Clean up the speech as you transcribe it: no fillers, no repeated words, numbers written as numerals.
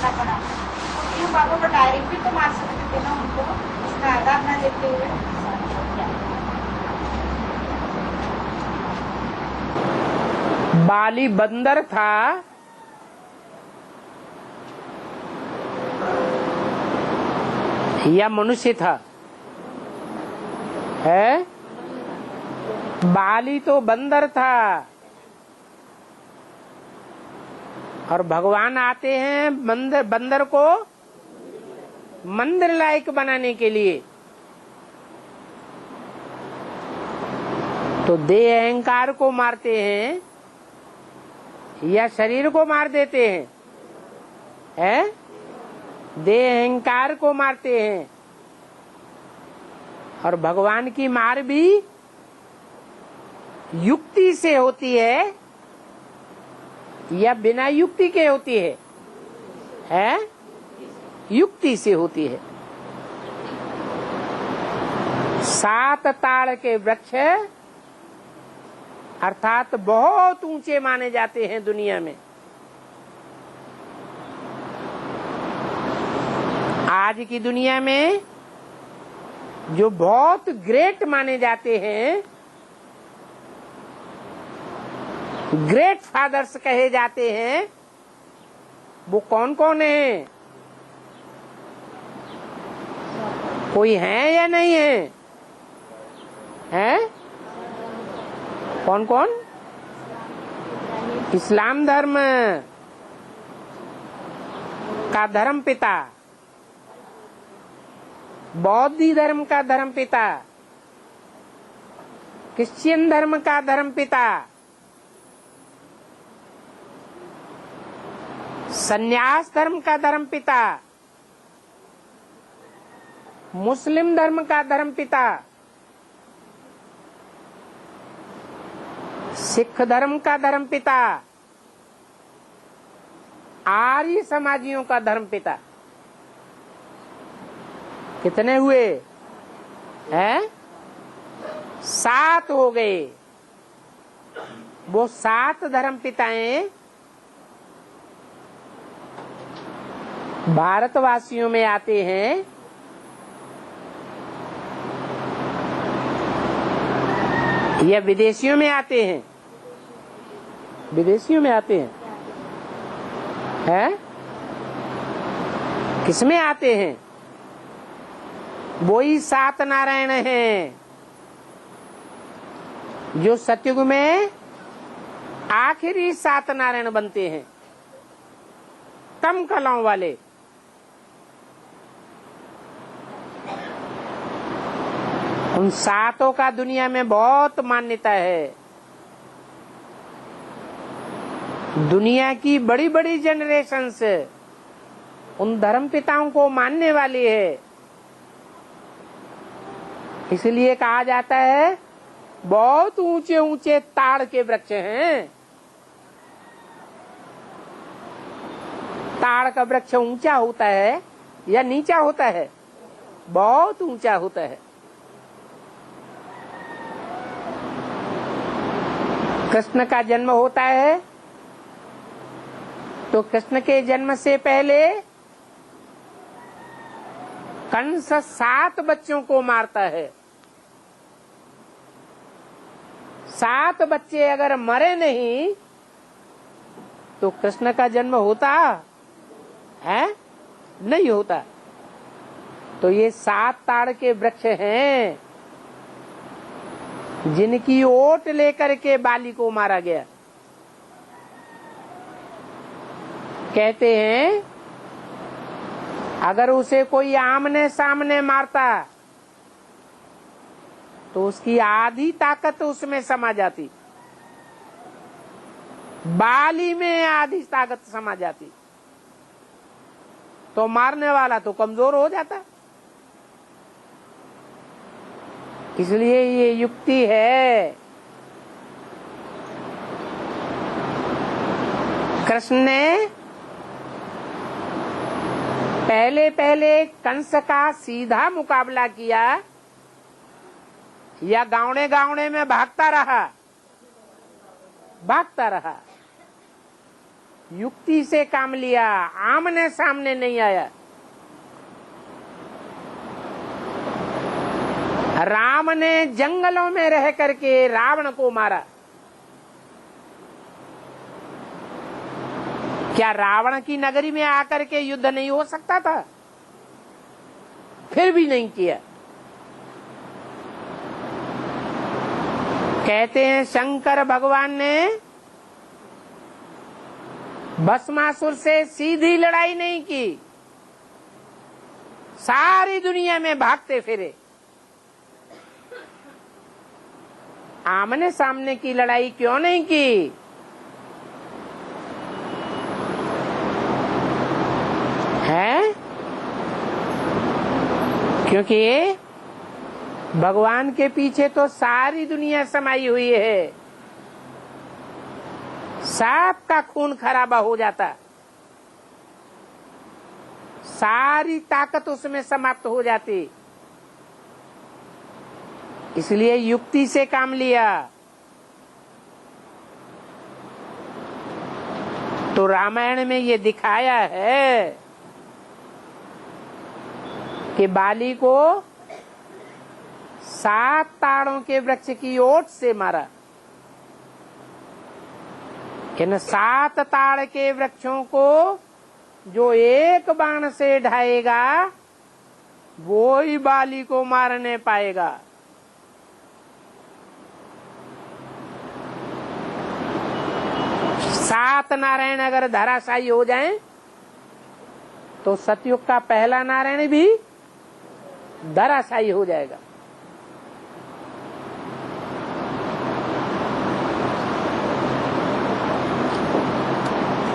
इतना बड़ा, तो क्यों पापा को डायरेक्ट भी तो मार सकते थे ना उनको, उसका आधार ना देते हुए। बाली बंदर था या मनुष्य था? है? बाली तो बंदर था, और भगवान आते हैं बंदर को मंदिर लायक बनाने के लिए। तो देह अहंकार को मारते हैं या शरीर को मार देते हैं? है? देह अहंकार को मारते हैं। और भगवान की मार भी युक्ति से होती है या बिना युक्ति के होती है? है? युक्ति से होती है। 7 ताड़ के वृक्ष अर्थात बहुत ऊंचे माने जाते हैं दुनिया में। आज की दुनिया में जो बहुत ग्रेट माने जाते हैं, ग्रेट फादर्स कहे जाते हैं, वो कौन कौन है? कोई है या नहीं है? हैं? कौन कौन? इस्लाम धर्म का धर्म पिता, बौद्ध धर्म का धर्म पिता, क्रिश्चियन धर्म का धर्म पिता, संन्यास धर्म का धर्म पिता, मुस्लिम धर्म का धर्म पिता, सिख धर्म का धर्म पिता, आर्य समाजियों का धर्म पिता। कितने हुए? हैं? 7 हो गए। वो 7 धर्म पिताएं भारतवासियों में आते हैं। या विदेशियों में आते हैं? विदेशियों में आते हैं। हैं? किसमें आते हैं? वही 7 नारायण हैं जो सतयुग में आखिरी 7 नारायण बनते हैं, कम कलाओं वाले। उन 7 का दुनिया में बहुत मान्यता है। दुनिया की बड़ी बड़ी जनरेशंस उन धर्म पिताओं को मानने वाली है। इसलिए कहा जाता है बहुत ऊंचे ऊंचे ताड़ के वृक्ष हैं। ताड़ का वृक्ष ऊंचा होता है या नीचा होता है? बहुत ऊंचा होता है। कृष्ण का जन्म होता है तो कृष्ण के जन्म से पहले कंस 7 बच्चों को मारता है। 7 बच्चे अगर मरे नहीं तो कृष्ण का जन्म होता है? नहीं होता। तो ये 7 ताड़ के वृक्ष हैं जिनकी ओट लेकर के बाली को मारा गया। कहते हैं अगर उसे कोई आमने सामने मारता तो उसकी आधी ताकत उसमें समा जाती, बाली में आधी ताकत समा जाती, तो मारने वाला तो कमजोर हो जाता। इसलिए ये युक्ति है। कृष्ण ने पहले कंस का सीधा मुकाबला किया या गावड़े गावड़े में भागता रहा? युक्ति से काम लिया, आमने सामने नहीं आया। राम ने जंगलों में रह करके रावण को मारा। क्या रावण की नगरी में आकर के युद्ध नहीं हो सकता था? फिर भी नहीं किया। कहते हैं शंकर भगवान ने भस्मासुर से सीधी लड़ाई नहीं की, सारी दुनिया में भागते फिरे। आमने सामने की लड़ाई क्यों नहीं की? है क्योंकि भगवान के पीछे तो सारी दुनिया समाई हुई है। सबका खून खराबा हो जाता, सारी ताकत उसमें समाप्त हो जाती। इसलिए युक्ति से काम लिया। तो रामायण में ये दिखाया है कि बाली को 7 ताड़ों के वृक्ष की ओट से मारा। इन 7 ताड़ के वृक्षों को जो एक बाण से ढाएगा वो ही बाली को मारने पाएगा। सात नारायण अगर धराशायी हो जाएं तो सतयुग का पहला नारायण भी धराशायी हो जाएगा।